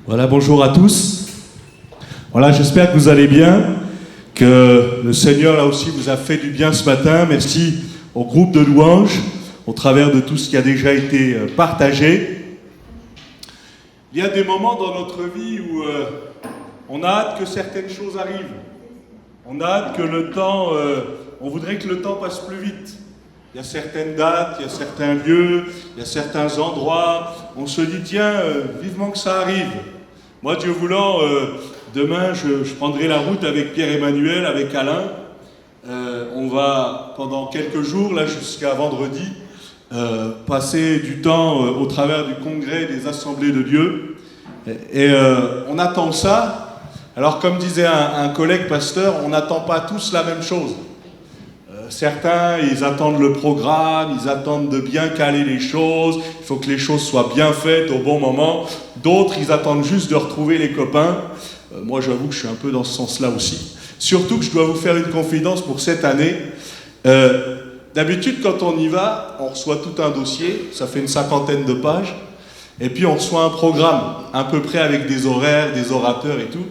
Voilà, bonjour à tous. Voilà, j'espère que vous allez bien, que le Seigneur là aussi vous a fait du bien ce matin. Merci au groupe de louanges, au travers de tout ce qui a déjà été partagé. Il y a des moments dans notre vie où on a hâte que certaines choses arrivent. On a hâte que le temps, on voudrait que le temps passe plus vite. Il y a certaines dates, il y a certains lieux, il y a certains endroits. On se dit, tiens, vivement que ça arrive. Moi, Dieu voulant, demain, je prendrai la route avec Pierre-Emmanuel, avec Alain. On va, pendant quelques jours, là, jusqu'à vendredi, passer du temps au travers du congrès des assemblées de Dieu. Et on attend ça. Alors, comme disait un collègue pasteur, on n'attend pas tous la même chose. Certains, ils attendent le programme, ils attendent de bien caler les choses, il faut que les choses soient bien faites au bon moment. D'autres, ils attendent juste de retrouver les copains. Moi, j'avoue que je suis un peu dans ce sens-là aussi. Surtout que je dois vous faire une confidence pour cette année. D'habitude, quand on y va, on reçoit tout un dossier, ça fait une 50aine de pages, et puis on reçoit un programme, à peu près avec des horaires, des orateurs et tout.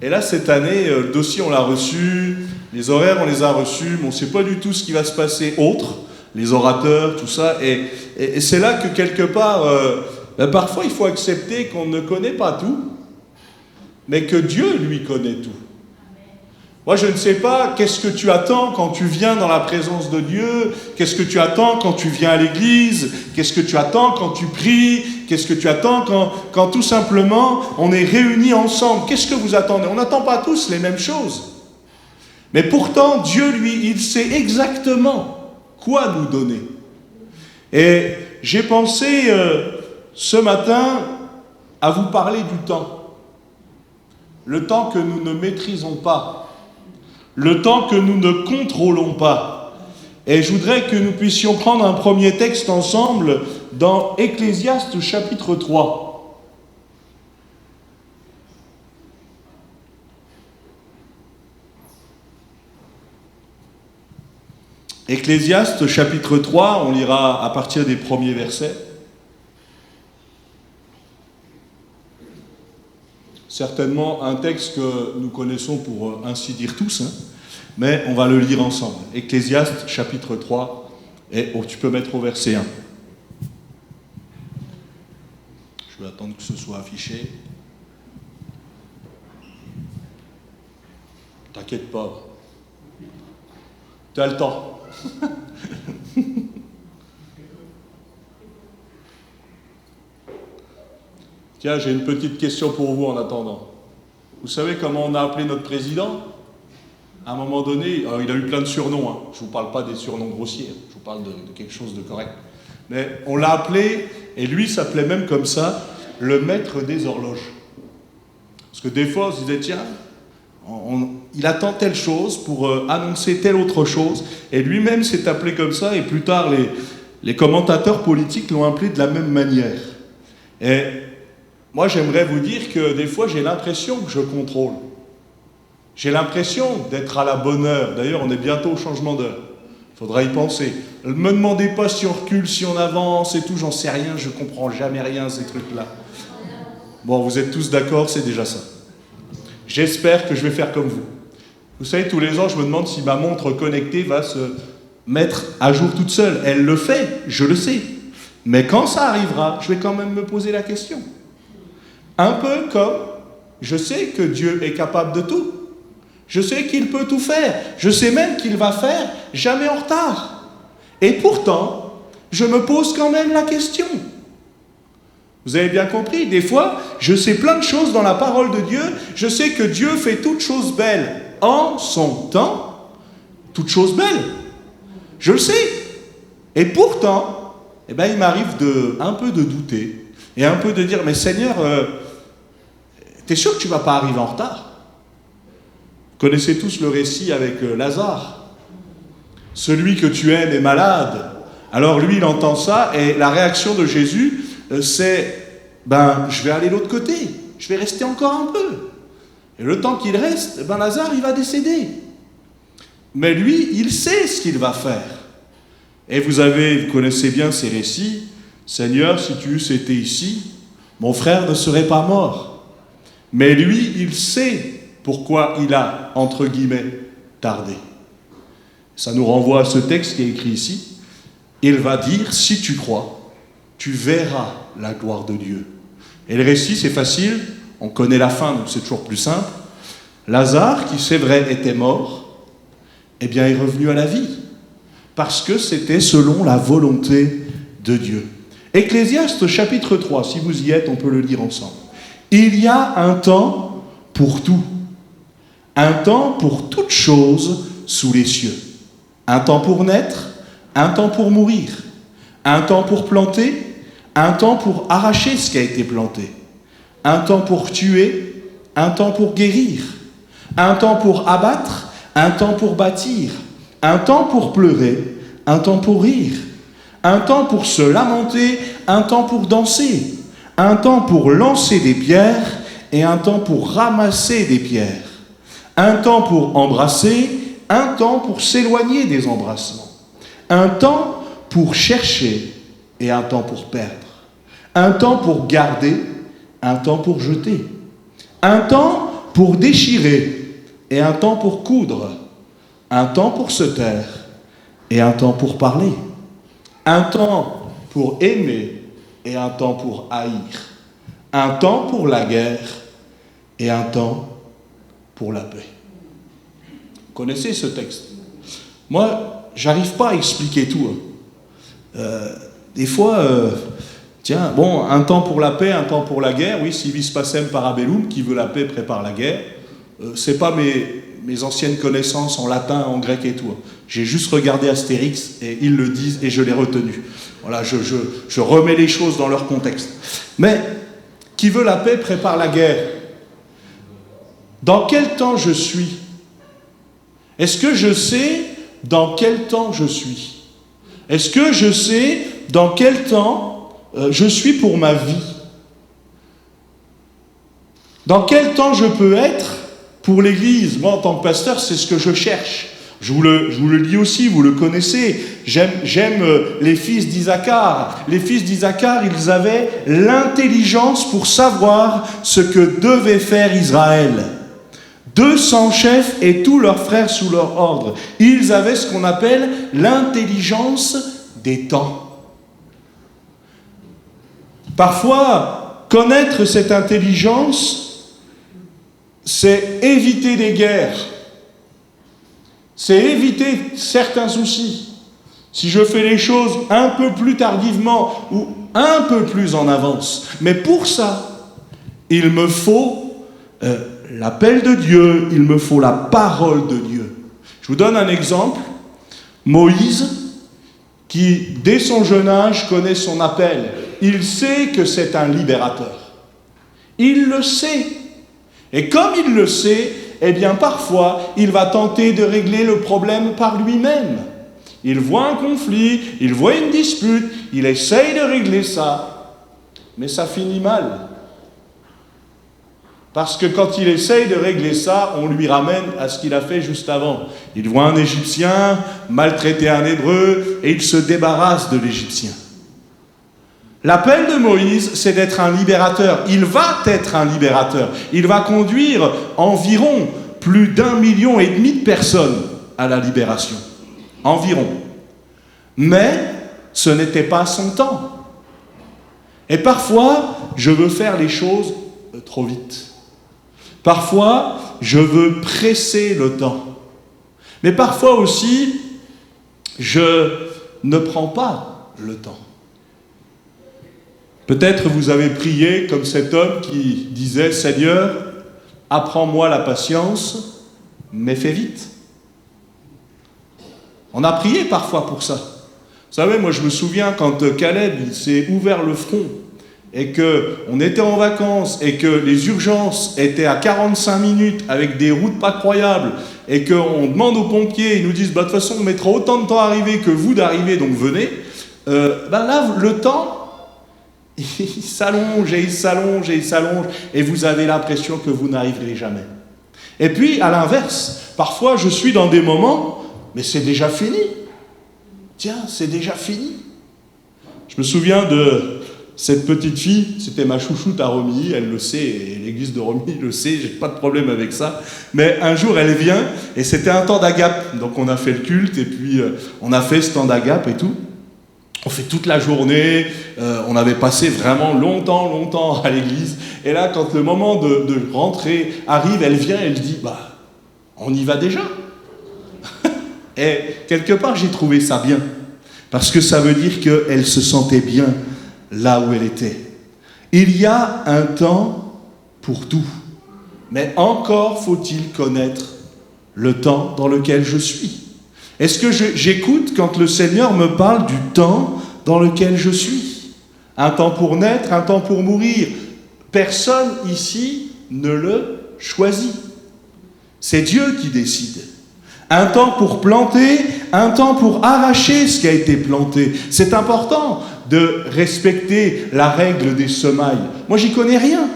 Et là, cette année, le dossier, on l'a reçu, les horaires, on les a reçus, mais on ne sait pas du tout ce qui va se passer autre, les orateurs, tout ça. Et c'est là que, quelque part, parfois, il faut accepter qu'on ne connaît pas tout, mais que Dieu, lui, connaît tout. Moi, je ne sais pas qu'est-ce que tu attends quand tu viens dans la présence de Dieu, qu'est-ce que tu attends quand tu viens à l'église, qu'est-ce que tu attends quand tu pries, qu'est-ce que tu attends quand tout simplement on est réunis ensemble. Qu'est-ce que vous attendez? On n'attend pas tous les mêmes choses. Mais pourtant, Dieu, lui, il sait exactement quoi nous donner. Et j'ai pensé ce matin à vous parler du temps. Le temps que nous ne maîtrisons pas. Le temps que nous ne contrôlons pas. Et je voudrais que nous puissions prendre un premier texte ensemble dans Ecclésiaste chapitre 3. Ecclésiaste chapitre 3, on lira à partir des premiers versets. Certainement un texte que nous connaissons pour ainsi dire tous, mais on va le lire ensemble. Ecclésiaste chapitre 3, et tu peux mettre au verset 1. Je vais attendre que ce soit affiché. T'inquiète pas. Tu as le temps. Tiens, j'ai une petite question pour vous en attendant. Vous savez comment on a appelé notre président? À un moment donné, il a eu plein de surnoms. Je ne vous parle pas des surnoms grossiers, je vous parle de quelque chose de correct. Mais on l'a appelé, et lui s'appelait même comme ça, le maître des horloges. Parce que des fois, on se disait, tiens, il attend telle chose pour annoncer telle autre chose, et lui-même s'est appelé comme ça, et plus tard, les commentateurs politiques l'ont appelé de la même manière. Et moi, j'aimerais vous dire que des fois, j'ai l'impression que je contrôle. J'ai l'impression d'être à la bonne heure. D'ailleurs, on est bientôt au changement d'heure. Il faudra y penser. Ne me demandez pas si on recule, si on avance et tout, j'en sais rien, je ne comprends jamais rien, ces trucs-là. Bon, vous êtes tous d'accord, c'est déjà ça. J'espère que je vais faire comme vous. Vous savez, tous les ans, je me demande si ma montre connectée va se mettre à jour toute seule. Elle le fait, je le sais. Mais quand ça arrivera, je vais quand même me poser la question. Un peu comme je sais que Dieu est capable de tout. Je sais qu'il peut tout faire. Je sais même qu'il va faire jamais en retard. Et pourtant, je me pose quand même la question. Vous avez bien compris, des fois, je sais plein de choses dans la parole de Dieu. Je sais que Dieu fait toutes choses belles en son temps. Toutes choses belles. Je le sais. Et pourtant, il m'arrive un peu de douter. Et un peu de dire, mais Seigneur, t'es sûr que tu ne vas pas arriver en retard? Vous connaissez tous le récit avec Lazare. Celui que tu aimes est malade. Alors lui, il entend ça, et la réaction de Jésus, c'est, je vais aller de l'autre côté. Je vais rester encore un peu. Et le temps qu'il reste, Lazare, il va décéder. Mais lui, il sait ce qu'il va faire. Et vous connaissez bien ces récits. Seigneur, si tu eusses été ici, mon frère ne serait pas mort. Mais lui, il sait pourquoi il a, entre guillemets, tardé. Ça nous renvoie à ce texte qui est écrit ici. Il va dire, si tu crois, tu verras la gloire de Dieu. Et le récit, c'est facile, on connaît la fin, donc c'est toujours plus simple. Lazare, qui c'est vrai était mort, eh bien est revenu à la vie, parce que c'était selon la volonté de Dieu. Ecclésiaste chapitre 3, si vous y êtes, on peut le lire ensemble. Il y a un temps pour tout, un temps pour toute chose sous les cieux. Un temps pour naître, un temps pour mourir, un temps pour planter, un temps pour arracher ce qui a été planté, un temps pour tuer, un temps pour guérir, un temps pour abattre, un temps pour bâtir, un temps pour pleurer, un temps pour rire, un temps pour se lamenter, un temps pour danser, un temps pour lancer des pierres et un temps pour ramasser des pierres, un temps pour embrasser, un temps pour s'éloigner des embrassements, un temps pour chercher et un temps pour perdre, un temps pour garder, un temps pour jeter, un temps pour déchirer et un temps pour coudre, un temps pour se taire et un temps pour parler, un temps pour aimer et un temps pour haïr, un temps pour la guerre et un temps pour la paix. Vous connaissez ce texte? Moi, j'arrive pas à expliquer tout. Des fois, tiens, bon, un temps pour la paix, un temps pour la guerre, oui, si vis pacem parabellum, qui veut la paix prépare la guerre. C'est pas mes anciennes connaissances en latin, en grec et tout. J'ai juste regardé Astérix et ils le disent et je l'ai retenu. Voilà, je remets les choses dans leur contexte. Mais qui veut la paix prépare la guerre. Dans quel temps je suis? Est-ce que je sais dans quel temps je suis? Est-ce que je sais dans quel temps je suis pour ma vie? Dans quel temps je peux être pour l'Église? Moi, en tant que pasteur, c'est ce que je cherche. Je vous le dis aussi, vous le connaissez. J'aime les fils d'Isaacar. Les fils d'Isaacar, ils avaient l'intelligence pour savoir ce que devait faire Israël. 200 chefs et tous leurs frères sous leur ordre. Ils avaient ce qu'on appelle l'intelligence des temps. Parfois, connaître cette intelligence, c'est éviter des guerres. C'est éviter certains soucis. Si je fais les choses un peu plus tardivement ou un peu plus en avance. Mais pour ça, il me faut l'appel de Dieu, il me faut la parole de Dieu. Je vous donne un exemple. Moïse, qui dès son jeune âge connaît son appel. Il sait que c'est un libérateur. Il le sait. Et comme il le sait, eh bien parfois, il va tenter de régler le problème par lui-même. Il voit un conflit, il voit une dispute, il essaye de régler ça, mais ça finit mal. Parce que quand il essaye de régler ça, on lui ramène à ce qu'il a fait juste avant. Il voit un Égyptien maltraiter un Hébreu et il se débarrasse de l'Égyptien. L'appel de Moïse, c'est d'être un libérateur. Il va être un libérateur. Il va conduire environ plus d'1,5 million de personnes à la libération. Environ. Mais ce n'était pas son temps. Et parfois, je veux faire les choses trop vite. Parfois, je veux presser le temps. Mais parfois aussi, je ne prends pas le temps. Peut-être vous avez prié comme cet homme qui disait « Seigneur, apprends-moi la patience, mais fais vite. » On a prié parfois pour ça. Vous savez, moi je me souviens quand Caleb il s'est ouvert le front et qu'on était en vacances et que les urgences étaient à 45 minutes avec des routes pas croyables et qu'on demande aux pompiers, ils nous disent bah, « de toute façon on mettra autant de temps à arriver que vous d'arriver, donc venez », là le temps il s'allonge et il s'allonge et il s'allonge et vous avez l'impression que vous n'arriverez jamais. Et puis, à l'inverse, parfois je suis dans des moments, mais c'est déjà fini. Tiens, c'est déjà fini. Je me souviens de cette petite fille, c'était ma chouchoute à Romilly, elle le sait, et l'église de Romilly le sait, j'ai pas de problème avec ça. Mais un jour, elle vient, et c'était un temps d'agape. Donc on a fait le culte, et puis on a fait ce temps d'agape et tout. On fait toute la journée, on avait passé vraiment longtemps à l'église. Et là, quand le moment de rentrer arrive, elle vient, elle dit, bah, on y va déjà. Et quelque part, j'ai trouvé ça bien. Parce que ça veut dire qu'elle se sentait bien là où elle était. Il y a un temps pour tout. Mais encore faut-il connaître le temps dans lequel je suis. Est-ce que j'écoute quand le Seigneur me parle du temps dans lequel je suis? Un temps pour naître, un temps pour mourir. Personne ici ne le choisit. C'est Dieu qui décide. Un temps pour planter, un temps pour arracher ce qui a été planté. C'est important de respecter la règle des semailles. Moi, j'y connais rien.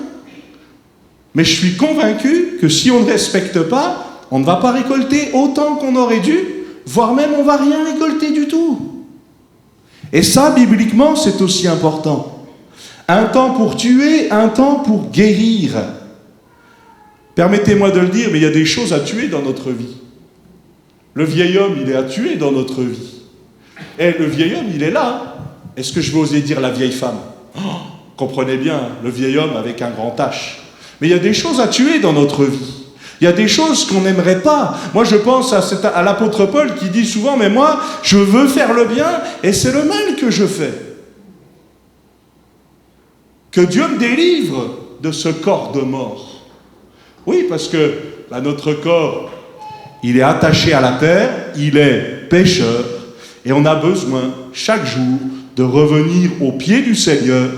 Mais je suis convaincu que si on ne respecte pas, on ne va pas récolter autant qu'on aurait dû, voire même on ne va rien récolter du tout. Et ça, bibliquement, c'est aussi important. Un temps pour tuer, un temps pour guérir. Permettez-moi de le dire, mais il y a des choses à tuer dans notre vie. Le vieil homme, il est à tuer dans notre vie. Et le vieil homme, il est là. Est-ce que je vais oser dire la vieille femme? Comprenez bien, le vieil homme avec un grand H. Mais il y a des choses à tuer dans notre vie. Il y a des choses qu'on n'aimerait pas. Moi, je pense à l'apôtre Paul qui dit souvent, mais moi, je veux faire le bien et c'est le mal que je fais. Que Dieu me délivre de ce corps de mort. Oui, parce que notre corps, il est attaché à la terre, il est pécheur, et on a besoin chaque jour de revenir au pied du Seigneur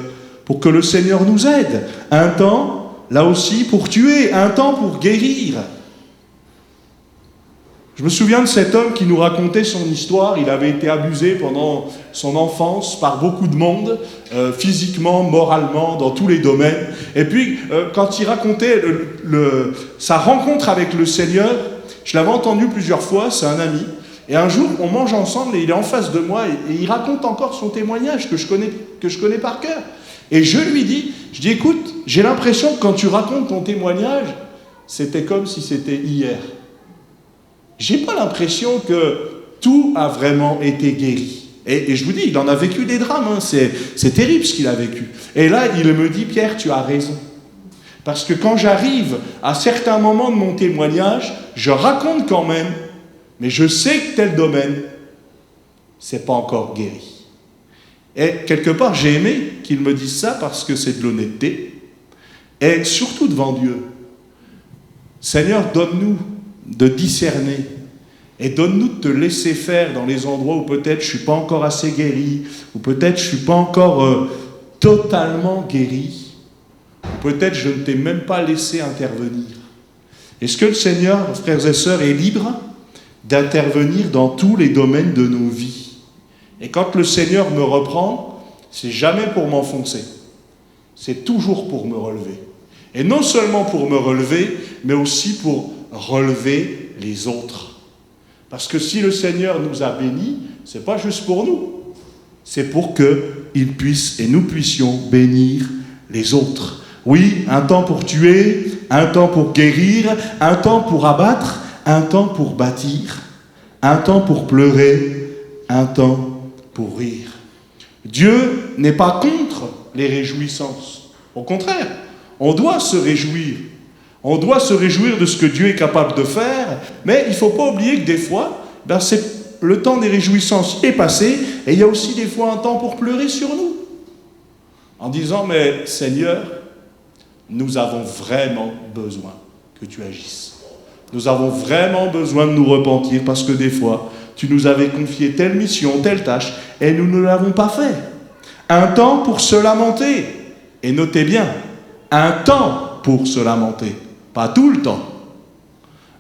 pour que le Seigneur nous aide. Un temps, là aussi, pour tuer, un temps pour guérir. Je me souviens de cet homme qui nous racontait son histoire. Il avait été abusé pendant son enfance par beaucoup de monde, physiquement, moralement, dans tous les domaines. Et puis, quand il racontait sa rencontre avec le Seigneur, je l'avais entendu plusieurs fois, c'est un ami. Et un jour, on mange ensemble et il est en face de moi et il raconte encore son témoignage que je connais par cœur. Et je lui dis, écoute, j'ai l'impression que quand tu racontes ton témoignage, c'était comme si c'était hier. J'ai pas l'impression que tout a vraiment été guéri. Et je vous dis, il en a vécu des drames, hein. C'est terrible ce qu'il a vécu. Et là, il me dit, Pierre, tu as raison. Parce que quand j'arrive à certains moments de mon témoignage, je raconte quand même, mais je sais que tel domaine, c'est pas encore guéri. Et quelque part, j'ai aimé qu'il me dise ça parce que c'est de l'honnêteté. Et surtout devant Dieu. Seigneur, donne-nous de discerner et donne-nous de te laisser faire dans les endroits où peut-être je ne suis pas encore assez guéri, ou peut-être je ne suis pas encore totalement guéri, ou peut-être je ne t'ai même pas laissé intervenir. Est-ce que le Seigneur, frères et sœurs, est libre d'intervenir dans tous les domaines de nos vies? Et quand le Seigneur me reprend, c'est jamais pour m'enfoncer, c'est toujours pour me relever. Et non seulement pour me relever, mais aussi pour relever les autres. Parce que si le Seigneur nous a bénis, ce n'est pas juste pour nous, c'est pour qu'il puisse et nous puissions bénir les autres. Oui, un temps pour tuer, un temps pour guérir, un temps pour abattre, un temps pour bâtir, un temps pour pleurer, un temps pour rire. Dieu n'est pas contre les réjouissances. Au contraire, on doit se réjouir. On doit se réjouir de ce que Dieu est capable de faire, mais il ne faut pas oublier que des fois, le temps des réjouissances est passé, et il y a aussi des fois un temps pour pleurer sur nous. En disant, mais Seigneur, nous avons vraiment besoin que tu agisses. Nous avons vraiment besoin de nous repentir, parce que des fois, tu nous avais confié telle mission, telle tâche, et nous ne l'avons pas fait. Un temps pour se lamenter, et notez bien, un temps pour se lamenter. Pas tout le temps.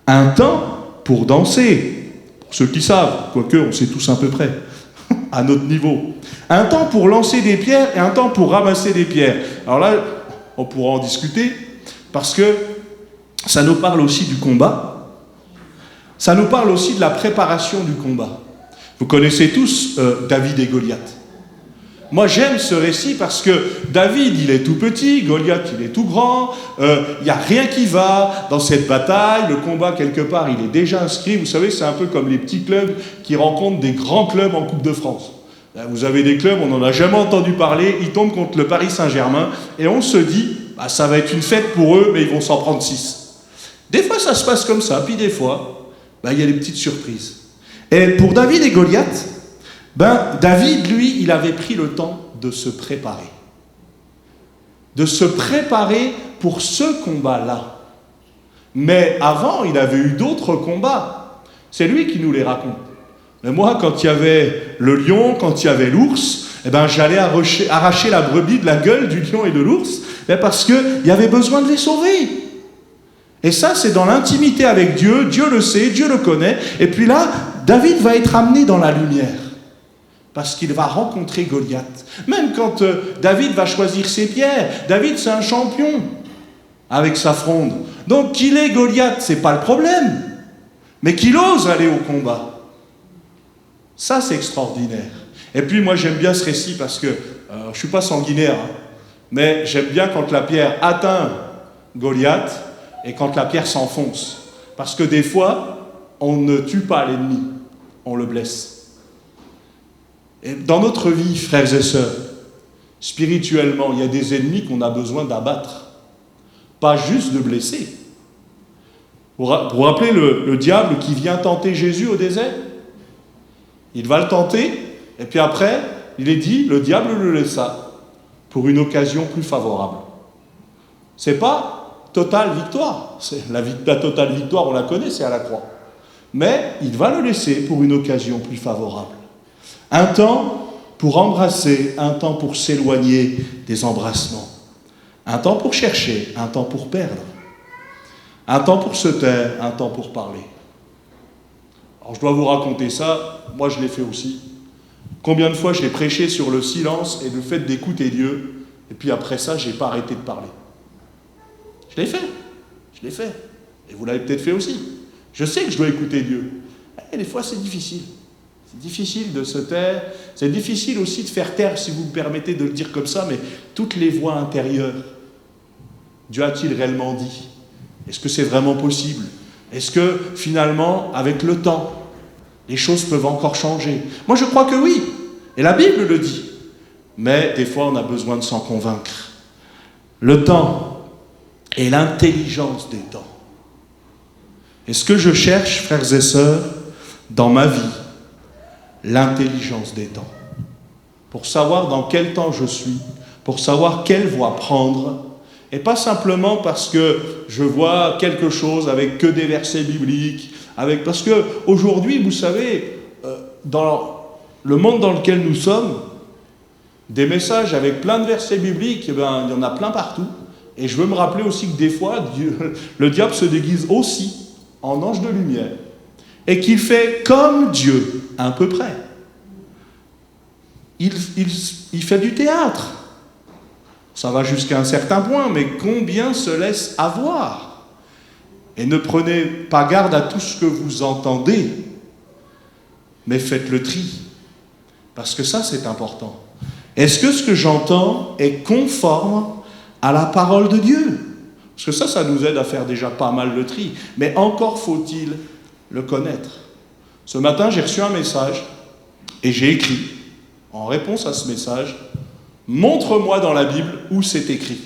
Un temps pour danser. Pour ceux qui savent, quoique on sait tous à peu près, à notre niveau. Un temps pour lancer des pierres et un temps pour ramasser des pierres. Alors là, on pourra en discuter, parce que ça nous parle aussi du combat. Ça nous parle aussi de la préparation du combat. Vous connaissez tous David et Goliath. Moi, j'aime ce récit parce que David, il est tout petit, Goliath, il est tout grand, il n'y a rien qui va dans cette bataille, le combat, quelque part, il est déjà inscrit. Vous savez, c'est un peu comme les petits clubs qui rencontrent des grands clubs en Coupe de France. Vous avez des clubs, on n'en a jamais entendu parler, ils tombent contre le Paris Saint-Germain, et on se dit, bah, ça va être une fête pour eux, mais ils vont s'en prendre 6. Des fois, ça se passe comme ça, puis des fois, bah, il y a des petites surprises. Et pour David et Goliath, David, lui, il avait pris le temps de se préparer. De se préparer pour ce combat-là. Mais avant, il avait eu d'autres combats. C'est lui qui nous les raconte. Mais moi, quand il y avait le lion, quand il y avait l'ours, j'allais arracher la brebis de la gueule du lion et de l'ours, parce qu'il y avait besoin de les sauver. Et ça, c'est dans l'intimité avec Dieu. Dieu le sait, Dieu le connaît. Et puis là, David va être amené dans la lumière. Parce qu'il va rencontrer Goliath. Même quand David va choisir ses pierres, David c'est un champion avec sa fronde. Donc qu'il ait Goliath, c'est pas le problème. Mais qu'il ose aller au combat. Ça c'est extraordinaire. Et puis moi j'aime bien ce récit parce que, je suis pas sanguinaire, mais j'aime bien quand la pierre atteint Goliath et quand la pierre s'enfonce. Parce que des fois, on ne tue pas l'ennemi, on le blesse. Et dans notre vie, frères et sœurs, spirituellement, il y a des ennemis qu'on a besoin d'abattre, pas juste de blesser. Vous vous rappelez le diable qui vient tenter Jésus au désert? Il va le tenter, et puis après, il est dit, le diable le laissa pour une occasion plus favorable. C'est pas totale victoire. La totale victoire, on la connaît, c'est à la croix. Mais il va le laisser pour une occasion plus favorable. Un temps pour embrasser, un temps pour s'éloigner des embrassements. Un temps pour chercher, un temps pour perdre. Un temps pour se taire, un temps pour parler. Alors je dois vous raconter ça, moi je l'ai fait aussi. Combien de fois j'ai prêché sur le silence et le fait d'écouter Dieu, et puis après ça, j'ai pas arrêté de parler. Je l'ai fait. Et vous l'avez peut-être fait aussi. Je sais que je dois écouter Dieu. Et des fois, c'est difficile. C'est difficile de se taire. C'est difficile aussi de faire taire, si vous me permettez de le dire comme ça, mais toutes les voix intérieures. Dieu a-t-il réellement dit? Est-ce que c'est vraiment possible? Est-ce que, finalement, avec le temps, les choses peuvent encore changer? Moi, je crois que oui. Et la Bible le dit. Mais des fois, on a besoin de s'en convaincre. Le temps et l'intelligence des temps. Et ce que je cherche, frères et sœurs, dans ma vie, l'intelligence des temps. Pour savoir dans quel temps je suis, pour savoir quelle voie prendre, et pas simplement parce que je vois quelque chose avec que des versets bibliques, parce que aujourd'hui, vous savez, dans le monde dans lequel nous sommes, des messages avec plein de versets bibliques, il y en a plein partout. Et je veux me rappeler aussi que des fois, le diable se déguise aussi en ange de lumière, et qu'il fait comme Dieu, à peu près. Il fait du théâtre. Ça va jusqu'à un certain point, mais combien se laisse avoir? Et ne prenez pas garde à tout ce que vous entendez, mais faites le tri. Parce que ça, c'est important. Est-ce que ce que j'entends est conforme à la parole de Dieu? Parce que ça nous aide à faire déjà pas mal le tri. Mais encore faut-il le connaître. Ce matin, j'ai reçu un message et j'ai écrit, en réponse à ce message, « Montre-moi dans la Bible où c'est écrit. »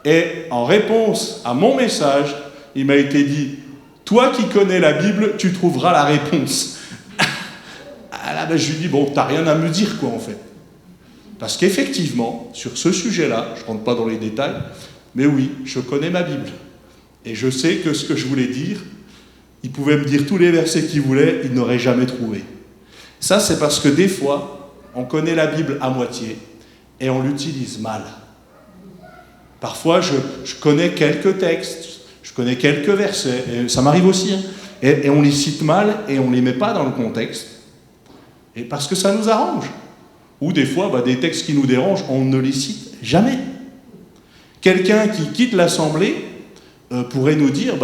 Et en réponse à mon message, il m'a été dit, « Toi qui connais la Bible, tu trouveras la réponse. » Là, je lui dis, bon, t'as rien à me dire, quoi, en fait. Parce qu'effectivement, sur ce sujet-là, je ne rentre pas dans les détails, mais oui, je connais ma Bible. Et je sais que ce que je voulais dire, il pouvait me dire tous les versets qu'il voulait, il n'aurait jamais trouvé. Ça, c'est parce que des fois, on connaît la Bible à moitié et on l'utilise mal. Parfois, je connais quelques textes, je connais quelques versets, et ça m'arrive aussi, hein, et on les cite mal et on ne les met pas dans le contexte, et parce que ça nous arrange. Ou des fois, des textes qui nous dérangent, on ne les cite jamais. Quelqu'un qui quitte l'Assemblée pourrait nous dire,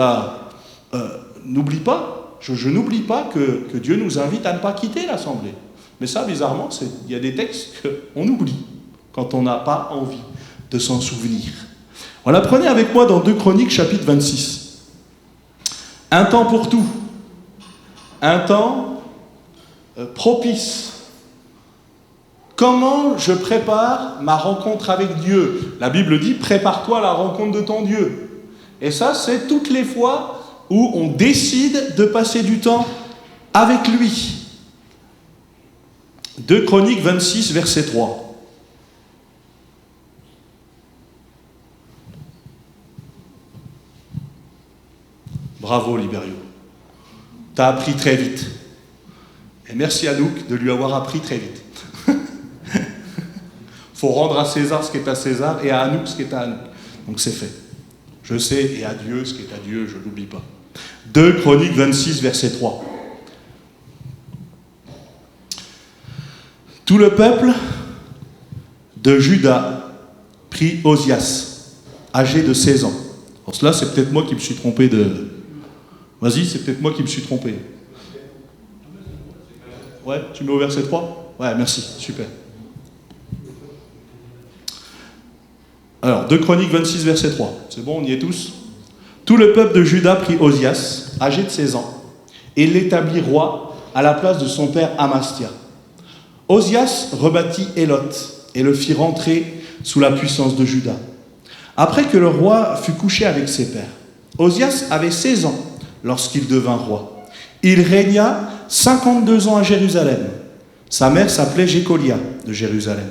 n'oublie pas, je n'oublie pas que Dieu nous invite à ne pas quitter l'Assemblée. Mais ça, bizarrement, il y a des textes qu'on oublie quand on n'a pas envie de s'en souvenir. Voilà, prenez avec moi dans 2 Chroniques, chapitre 26. Un temps pour tout. Un temps propice. Comment je prépare ma rencontre avec Dieu? La Bible dit, prépare-toi à la rencontre de ton Dieu. Et ça, c'est toutes les fois où on décide de passer du temps avec lui. 2 Chroniques 26, verset 3. Bravo, Libério. T'as appris très vite. Et merci à Anouk de lui avoir appris très vite. Faut rendre à César ce qui est à César et à Anouk ce qui est à Anouk. Donc c'est fait. Je sais, et à Dieu ce qui est à Dieu, je ne l'oublie pas. 2 Chroniques 26, verset 3. Tout le peuple de Juda prit Osias, âgé de 16 ans. Alors cela, c'est peut-être moi qui me suis trompé de... Vas-y, c'est peut-être moi qui me suis trompé. Ouais, tu mets au verset 3 ? Ouais, merci, super. Alors, 2 Chroniques 26, verset 3. C'est bon, on y est tous ? Tout le peuple de Juda prit Osias, âgé de 16 ans, et l'établit roi à la place de son père Amastia. Osias rebâtit Élot et le fit rentrer sous la puissance de Juda. Après que le roi fut couché avec ses pères, Osias avait 16 ans lorsqu'il devint roi. Il régna 52 ans à Jérusalem. Sa mère s'appelait Jécolia de Jérusalem.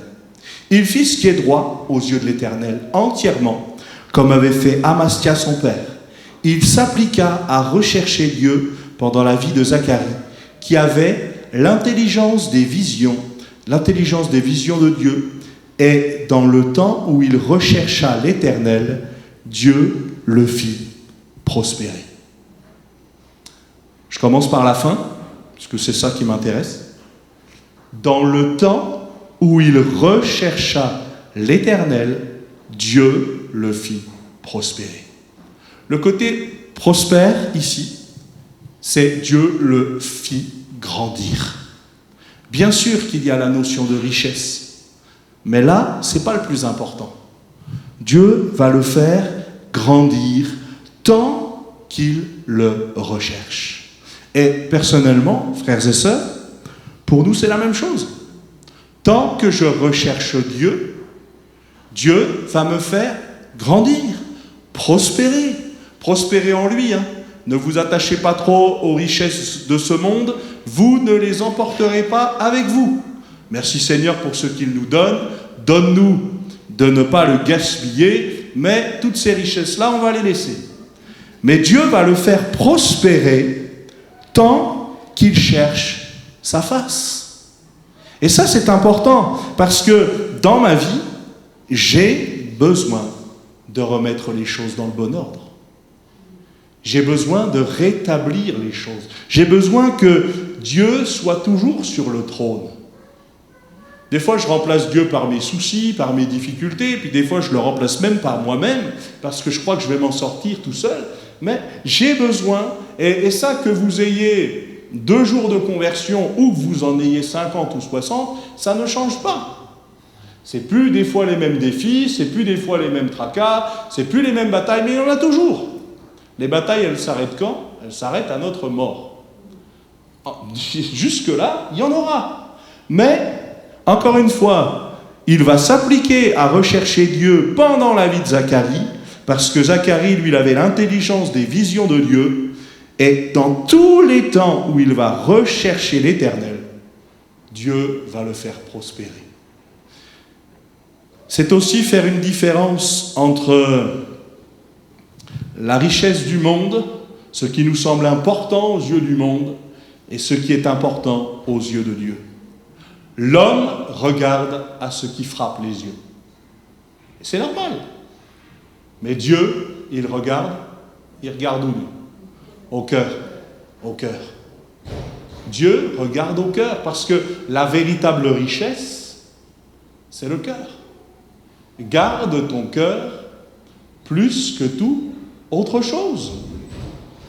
Il fit ce qui est droit aux yeux de l'Éternel, entièrement, comme avait fait Amastia son père. Il s'appliqua à rechercher Dieu pendant la vie de Zacharie, qui avait l'intelligence des visions de Dieu, et dans le temps où il rechercha l'Éternel, Dieu le fit prospérer. Je commence par la fin, parce que c'est ça qui m'intéresse. Dans le temps où il rechercha l'Éternel, Dieu le fit prospérer. Le côté prospère ici, c'est Dieu le fit grandir. Bien sûr qu'il y a la notion de richesse, mais là, ce n'est pas le plus important. Dieu va le faire grandir tant qu'il le recherche. Et personnellement, frères et sœurs, pour nous, c'est la même chose. Tant que je recherche Dieu, Dieu va me faire grandir, prospérer. Prospérer en lui. Ne vous attachez pas trop aux richesses de ce monde, vous ne les emporterez pas avec vous. Merci Seigneur pour ce qu'il nous donne. Donne-nous de ne pas le gaspiller, mais toutes ces richesses-là, on va les laisser. Mais Dieu va le faire prospérer tant qu'il cherche sa face. Et ça, c'est important, parce que dans ma vie, j'ai besoin de remettre les choses dans le bon ordre. J'ai besoin de rétablir les choses. J'ai besoin que Dieu soit toujours sur le trône. Des fois, je remplace Dieu par mes soucis, par mes difficultés, puis des fois, je le remplace même par moi-même, parce que je crois que je vais m'en sortir tout seul. Mais j'ai besoin, et ça, que vous ayez 2 jours de conversion ou que vous en ayez 50 ou 60, ça ne change pas. C'est plus des fois les mêmes défis, c'est plus des fois les mêmes tracas, c'est plus les mêmes batailles, mais il y en a toujours. Les batailles, elles s'arrêtent quand ? Elles s'arrêtent à notre mort. Jusque-là, il y en aura. Mais, encore une fois, il va s'appliquer à rechercher Dieu pendant la vie de Zacharie, parce que Zacharie, lui, il avait l'intelligence des visions de Dieu, et dans tous les temps où il va rechercher l'Éternel, Dieu va le faire prospérer. C'est aussi faire une différence entre la richesse du monde, ce qui nous semble important aux yeux du monde, et ce qui est important aux yeux de Dieu. L'homme regarde à ce qui frappe les yeux. Et c'est normal. Mais Dieu, il regarde où nous ? Au cœur. Au cœur. Dieu regarde au cœur, parce que la véritable richesse, c'est le cœur. Garde ton cœur plus que tout autre chose.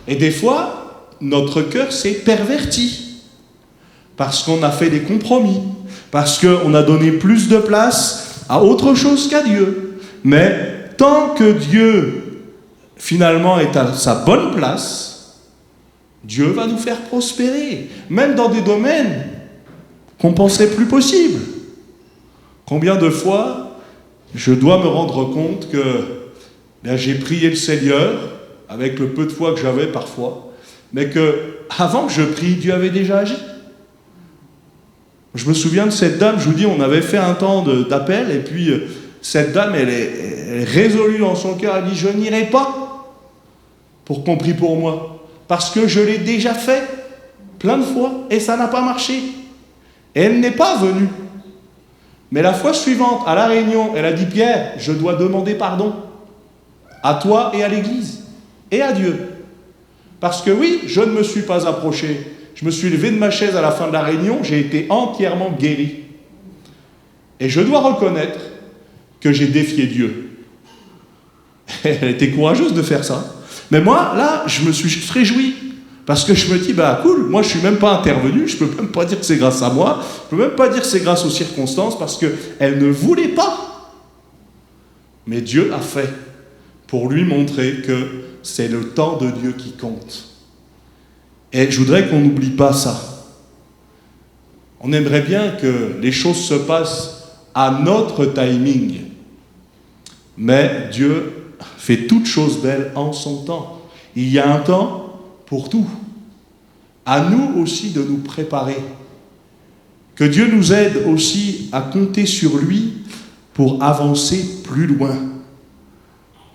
Et des fois, notre cœur s'est perverti. parce qu'on a fait des compromis, parce qu'on a donné plus de place à autre chose qu'à Dieu. Mais tant que Dieu, finalement, est à sa bonne place, Dieu va nous faire prospérer, même dans des domaines qu'on ne pensait plus possibles. Combien de fois je dois me rendre compte que j'ai prié le Seigneur, avec le peu de foi que j'avais parfois, mais que avant que je prie, Dieu avait déjà agi. Je me souviens de cette dame, je vous dis, on avait fait un temps d'appel, et puis cette dame, elle est résolue dans son cœur, elle dit, je n'irai pas pour qu'on prie pour moi, parce que je l'ai déjà fait plein de fois, et ça n'a pas marché. Et elle n'est pas venue. Mais la fois suivante, à la réunion, elle a dit, Pierre, je dois demander pardon à toi et à l'Église, et à Dieu. Parce que oui, je ne me suis pas approché. Je me suis levé de ma chaise à la fin de la réunion, j'ai été entièrement guéri. Et je dois reconnaître que j'ai défié Dieu. Elle était courageuse de faire ça. Mais moi, là, je me suis réjoui. Parce que je me dis, cool, moi je ne suis même pas intervenu, je ne peux même pas dire que c'est grâce à moi, je ne peux même pas dire que c'est grâce aux circonstances, parce qu'elle ne voulait pas. Mais Dieu a fait pour lui montrer que c'est le temps de Dieu qui compte. Et je voudrais qu'on n'oublie pas ça. On aimerait bien que les choses se passent à notre timing. Mais Dieu fait toutes choses belles en son temps. Il y a un temps pour tout. À nous aussi de nous préparer. Que Dieu nous aide aussi à compter sur lui pour avancer plus loin.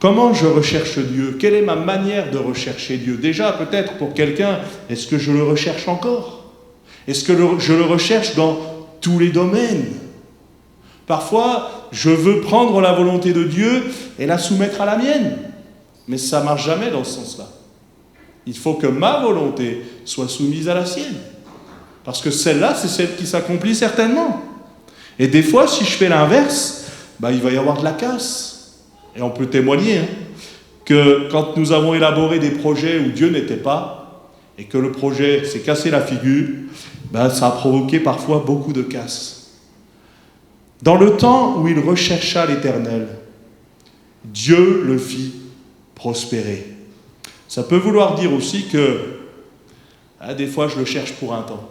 Comment je recherche Dieu? Quelle est ma manière de rechercher Dieu? Déjà, peut-être pour quelqu'un, est-ce que je le recherche encore? Est-ce que je le recherche dans tous les domaines? Parfois, je veux prendre la volonté de Dieu et la soumettre à la mienne. Mais ça ne marche jamais dans ce sens-là. Il faut que ma volonté soit soumise à la sienne. Parce que celle-là, c'est celle qui s'accomplit certainement. Et des fois, si je fais l'inverse, il va y avoir de la casse. Et on peut témoigner que quand nous avons élaboré des projets où Dieu n'était pas, et que le projet s'est cassé la figure, ça a provoqué parfois beaucoup de casse. Dans le temps où il rechercha l'Éternel, Dieu le fit prospérer. Ça peut vouloir dire aussi que des fois je le cherche pour un temps.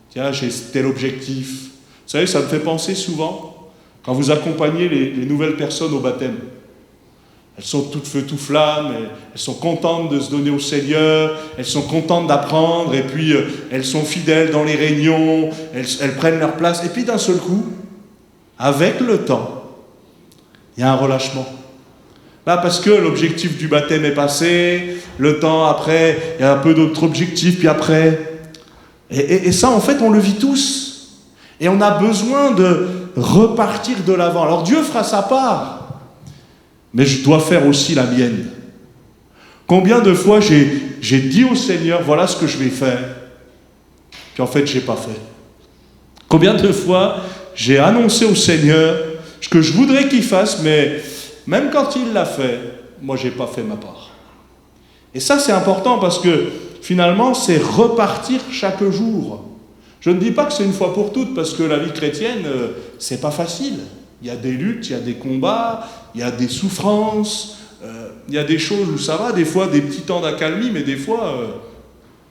Tiens, j'ai tel objectif. Vous savez, ça me fait penser souvent quand vous accompagnez les nouvelles personnes au baptême. Elles sont toutes feu, tout flamme, elles sont contentes de se donner au Seigneur, elles sont contentes d'apprendre, et puis elles sont fidèles dans les réunions, elles prennent leur place, et puis d'un seul coup, avec le temps, il y a un relâchement. Là, parce que l'objectif du baptême est passé, le temps après, il y a un peu d'autres objectifs, puis après. Et ça, en fait, on le vit tous. Et on a besoin de repartir de l'avant. Alors Dieu fera sa part, mais je dois faire aussi la mienne. Combien de fois j'ai dit au Seigneur, voilà ce que je vais faire, puis en fait, je n'ai pas fait. Combien de fois j'ai annoncé au Seigneur ce que je voudrais qu'il fasse, mais même quand il l'a fait, moi, je n'ai pas fait ma part. Et ça, c'est important parce que, finalement, c'est repartir chaque jour. Je ne dis pas que c'est une fois pour toutes, parce que la vie chrétienne, c'est pas facile. Il y a des luttes, il y a des combats, il y a des souffrances, il y a des choses où ça va, des fois des petits temps d'accalmie, mais des fois,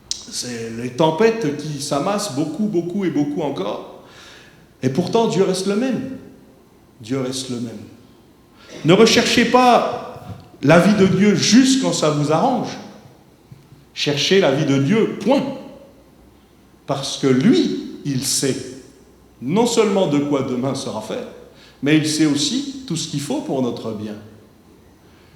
c'est les tempêtes qui s'amassent beaucoup, beaucoup et beaucoup encore. Et pourtant, Dieu reste le même. Dieu reste le même. Ne recherchez pas la vie de Dieu juste quand ça vous arrange. Cherchez la vie de Dieu, point. Parce que lui, il sait non seulement de quoi demain sera fait, mais il sait aussi tout ce qu'il faut pour notre bien.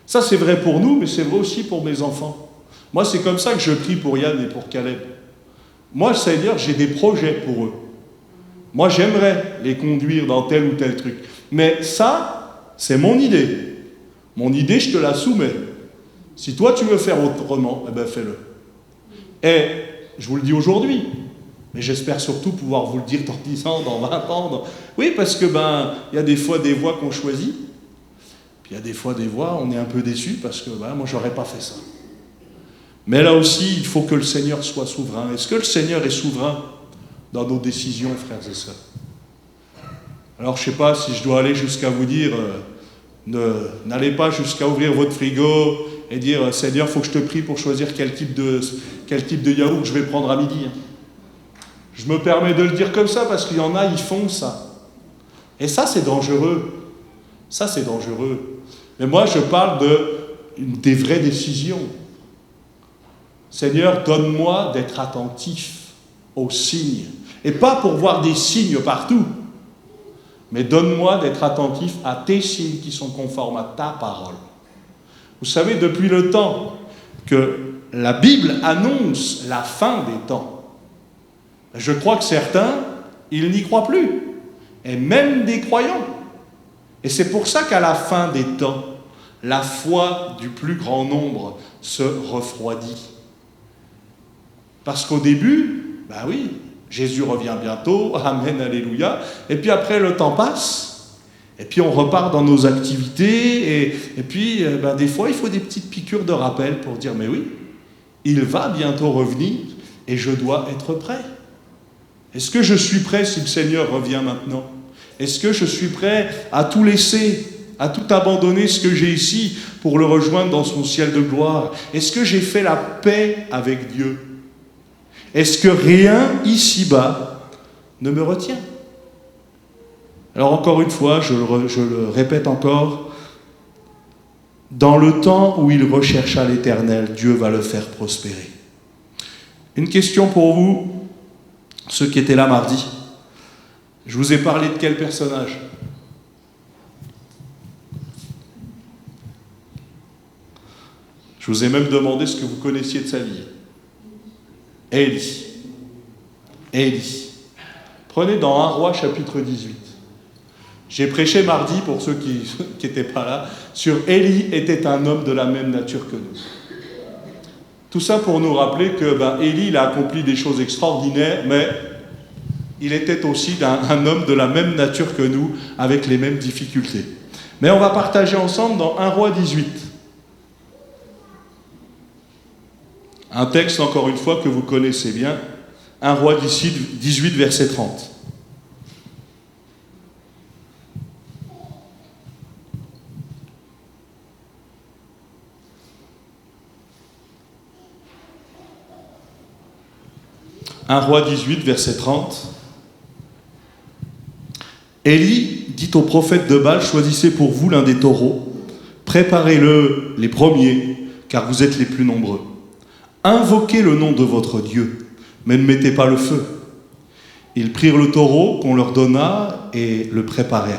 Ça, c'est vrai pour nous, mais c'est vrai aussi pour mes enfants. Moi, c'est comme ça que je prie pour Yann et pour Caleb. Moi, Seigneur, j'ai des projets pour eux. Moi, j'aimerais les conduire dans tel ou tel truc. Mais ça, c'est mon idée. Mon idée, je te la soumets. Si toi, tu veux faire autrement, fais-le. Et je vous le dis aujourd'hui, mais j'espère surtout pouvoir vous le dire dans 10 ans, dans 20 ans. Oui, parce que y a des fois des voies qu'on choisit, puis il y a des fois des voies, on est un peu déçu parce que moi, j'aurais pas fait ça. Mais là aussi, il faut que le Seigneur soit souverain. Est-ce que le Seigneur est souverain dans nos décisions, frères et sœurs. Alors, je ne sais pas si je dois aller jusqu'à vous dire, n'allez pas jusqu'à ouvrir votre frigo et dire, Seigneur, il faut que je te prie pour choisir quel type de yaourt je vais prendre à midi. Je me permets de le dire comme ça parce qu'il y en a, ils font ça. Et ça, c'est dangereux. Ça, c'est dangereux. Mais moi, je parle des vraies décisions. Seigneur, donne-moi d'être attentif aux signes. Et pas pour voir des signes partout, mais donne-moi d'être attentif à tes signes qui sont conformes à ta parole. Vous savez, depuis le temps que la Bible annonce la fin des temps, je crois que certains, ils n'y croient plus, et même des croyants. Et c'est pour ça qu'à la fin des temps, la foi du plus grand nombre se refroidit. Parce qu'au début, ben oui, Jésus revient bientôt, amen, alléluia, et puis après le temps passe, et puis on repart dans nos activités, et puis des fois il faut des petites piqûres de rappel pour dire, mais oui, il va bientôt revenir, et je dois être prêt. Est-ce que je suis prêt si le Seigneur revient maintenant? Est-ce que je suis prêt à tout laisser, à tout abandonner ce que j'ai ici pour le rejoindre dans son ciel de gloire? Est-ce que j'ai fait la paix avec Dieu? Est-ce que rien ici-bas ne me retient? Alors encore une fois, je le répète encore, dans le temps où il rechercha l'Éternel, Dieu va le faire prospérer. Une question pour vous, ceux qui étaient là mardi. Je vous ai parlé de quel personnage? Je vous ai même demandé ce que vous connaissiez de sa vie. Élie. Élie. Prenez dans 1 Roi chapitre 18. J'ai prêché mardi, pour ceux qui n'étaient pas là, sur Élie était un homme de la même nature que nous. Tout ça pour nous rappeler que Élie il a accompli des choses extraordinaires, mais il était aussi un homme de la même nature que nous, avec les mêmes difficultés. Mais on va partager ensemble dans 1 Roi 18. Un texte, encore une fois, que vous connaissez bien. 1 Roi 18, verset 30. « 1 Roi 18, verset 30. Élie dit au prophète de Baal, choisissez pour vous l'un des taureaux, préparez-le les premiers, car vous êtes les plus nombreux. Invoquez le nom de votre Dieu, mais ne mettez pas le feu. Ils prirent le taureau qu'on leur donna et le préparèrent.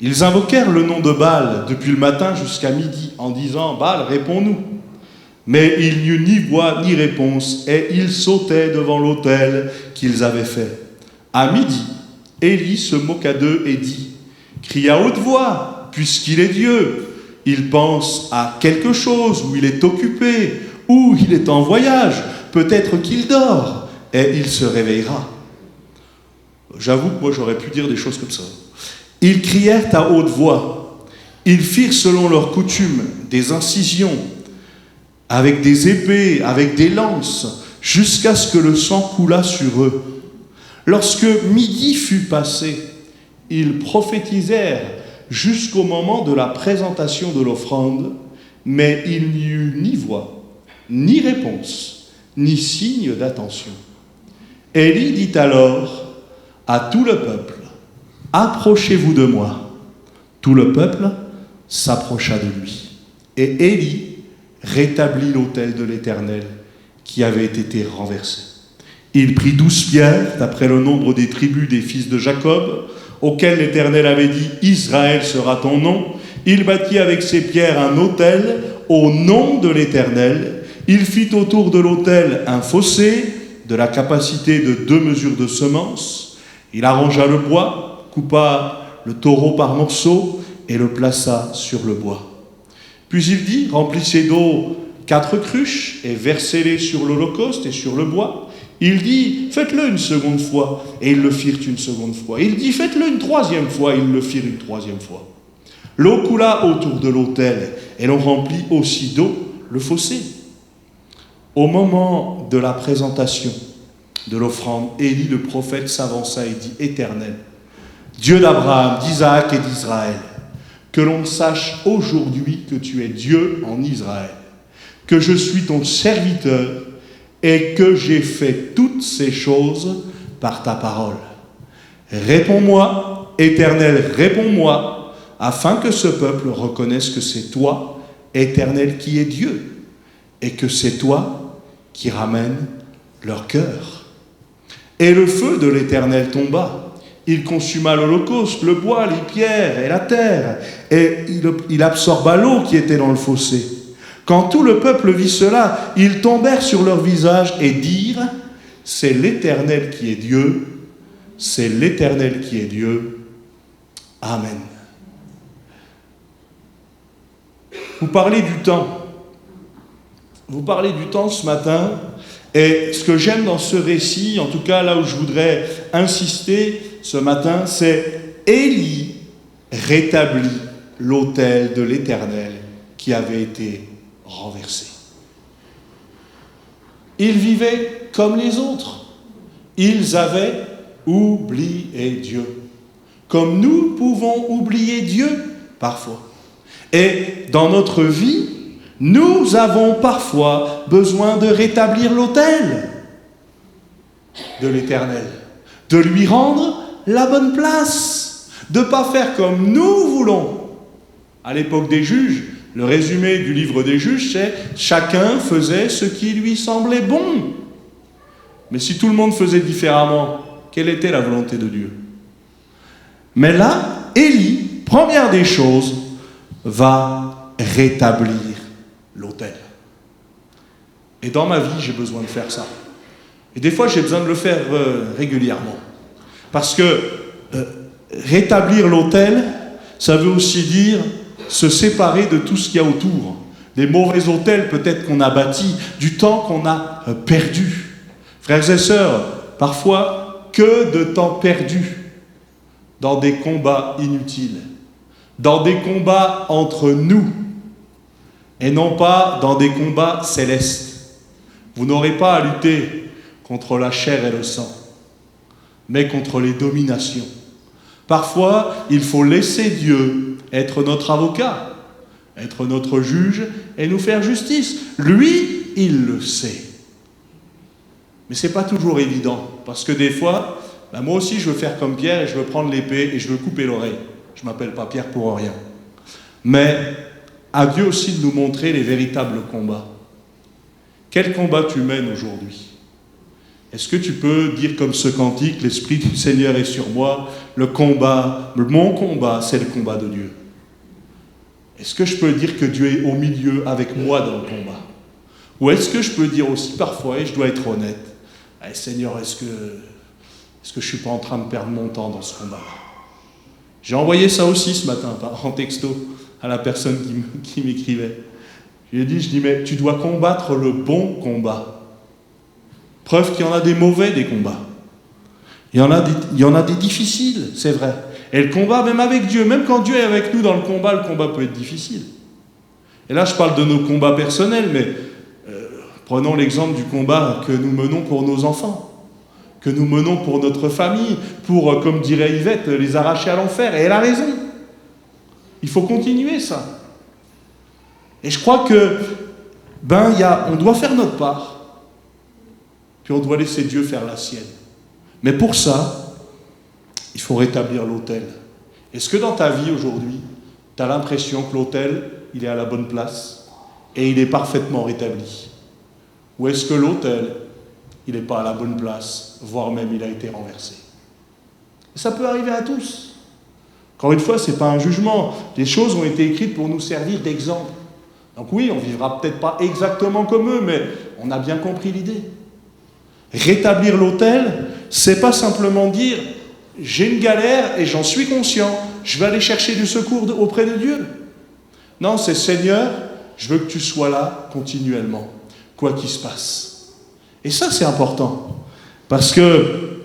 Ils invoquèrent le nom de Baal depuis le matin jusqu'à midi, en disant, Baal, réponds-nous. Mais il n'y eut ni voix ni réponse, et ils sautaient devant l'autel qu'ils avaient fait. À midi, Élie se moqua d'eux et dit, crie à haute voix, puisqu'il est Dieu. Il pense à quelque chose, ou il est occupé, ou il est en voyage, peut-être qu'il dort, et il se réveillera. J'avoue que moi j'aurais pu dire des choses comme ça. Ils crièrent à haute voix, ils firent selon leur coutume des incisions, avec des épées, avec des lances, jusqu'à ce que le sang coulât sur eux. Lorsque midi fut passé, ils prophétisèrent jusqu'au moment de la présentation de l'offrande, mais il n'y eut ni voix, ni réponse, ni signe d'attention. Élie dit alors à tout le peuple, « Approchez-vous de moi. » Tout le peuple s'approcha de lui. Et Élie rétablit l'autel de l'Éternel qui avait été renversé. Il prit 12 pierres, d'après le nombre des tribus des fils de Jacob, auxquelles l'Éternel avait dit « Israël sera ton nom ». Il bâtit avec ces pierres un autel au nom de l'Éternel. Il fit autour de l'autel un fossé de la capacité de 2 mesures de semences. Il arrangea le bois, coupa le taureau par morceaux et le plaça sur le bois. Puis il dit, remplissez d'eau 4 cruches et versez-les sur l'holocauste et sur le bois. Il dit, faites-le une seconde fois, et ils le firent une seconde fois. Il dit, faites-le une 3e fois, et ils le firent une 3e fois. L'eau coula autour de l'autel, et l'on remplit aussi d'eau le fossé. Au moment de la présentation, de l'offrande, Élie le prophète s'avança et dit « Éternel, Dieu d'Abraham, d'Isaac et d'Israël, que l'on sache aujourd'hui que tu es Dieu en Israël, que je suis ton serviteur et que j'ai fait toutes ces choses par ta parole. Réponds-moi, Éternel, réponds-moi, afin que ce peuple reconnaisse que c'est toi, Éternel, qui es Dieu, et que c'est toi qui ramènes leur cœur. » Et le feu de l'Éternel tomba. Il consuma l'holocauste, le bois, les pierres et la terre, et il absorba l'eau qui était dans le fossé. Quand tout le peuple vit cela, ils tombèrent sur leur visage et dirent « C'est l'Éternel qui est Dieu, c'est l'Éternel qui est Dieu. Amen. » Vous parlez du temps. Vous parlez du temps ce matin, et ce que j'aime dans ce récit, en tout cas là où je voudrais insister ce matin, c'est Élie rétablit l'autel de l'Éternel qui avait été renversé. Ils vivaient comme les autres. Ils avaient oublié Dieu. Comme nous pouvons oublier Dieu parfois. Et dans notre vie, nous avons parfois besoin de rétablir l'autel de l'Éternel, de lui rendre la bonne place, de ne pas faire comme nous voulons. À l'époque des juges, le résumé du livre des juges, c'est « chacun faisait ce qui lui semblait bon ». Mais si tout le monde faisait différemment, quelle était la volonté de Dieu? Mais là, Élie, première des choses, va rétablir l'autel. Et dans ma vie, j'ai besoin de faire ça. Et des fois, j'ai besoin de le faire régulièrement. Parce que rétablir l'autel, ça veut aussi dire se séparer de tout ce qu'il y a autour. Des mauvais autels peut-être qu'on a bâtis, du temps qu'on a perdu. Frères et sœurs, parfois, que de temps perdu dans des combats inutiles, dans des combats entre nous, et non pas dans des combats célestes. Vous n'aurez pas à lutter contre la chair et le sang, mais contre les dominations. Parfois, il faut laisser Dieu être notre avocat, être notre juge et nous faire justice. Lui, il le sait. Mais ce n'est pas toujours évident, parce que des fois, moi aussi je veux faire comme Pierre et je veux prendre l'épée et je veux couper l'oreille. Je ne m'appelle pas Pierre pour rien. Mais à Dieu aussi de nous montrer les véritables combats. Quel combat tu mènes aujourd'hui? Est-ce que tu peux dire comme ce cantique, l'Esprit du Seigneur est sur moi, le combat, mon combat, c'est le combat de Dieu? Est-ce que je peux dire que Dieu est au milieu avec moi dans le combat? Ou est-ce que je peux dire aussi parfois, et je dois être honnête, Seigneur, est-ce que je ne suis pas en train de perdre mon temps dans ce combat? J'ai envoyé ça aussi ce matin, en texto, à la personne qui m'écrivait. Je lui ai dit, mais tu dois combattre le bon combat. Preuve qu'il y en a des mauvais, des combats. Il y en a des difficiles, c'est vrai. Et le combat, même avec Dieu, même quand Dieu est avec nous dans le combat peut être difficile. Et là, je parle de nos combats personnels, mais prenons l'exemple du combat que nous menons pour nos enfants, que nous menons pour notre famille, pour, comme dirait Yvette, les arracher à l'enfer. Et elle a raison. Il faut continuer ça. Et je crois que, on doit faire notre part, puis on doit laisser Dieu faire la sienne. Mais pour ça, il faut rétablir l'autel. Est-ce que dans ta vie aujourd'hui, tu as l'impression que l'autel, il est à la bonne place et il est parfaitement rétabli? Ou est-ce que l'autel, il n'est pas à la bonne place, voire même il a été renversé? Et ça peut arriver à tous. Encore une fois, ce n'est pas un jugement. Les choses ont été écrites pour nous servir d'exemple. Donc oui, on ne vivra peut-être pas exactement comme eux, mais on a bien compris l'idée. Rétablir l'autel, c'est pas simplement dire « j'ai une galère et j'en suis conscient, je vais aller chercher du secours auprès de Dieu ». Non, c'est « Seigneur, je veux que tu sois là continuellement, quoi qu'il se passe ». Et ça, c'est important. Parce que,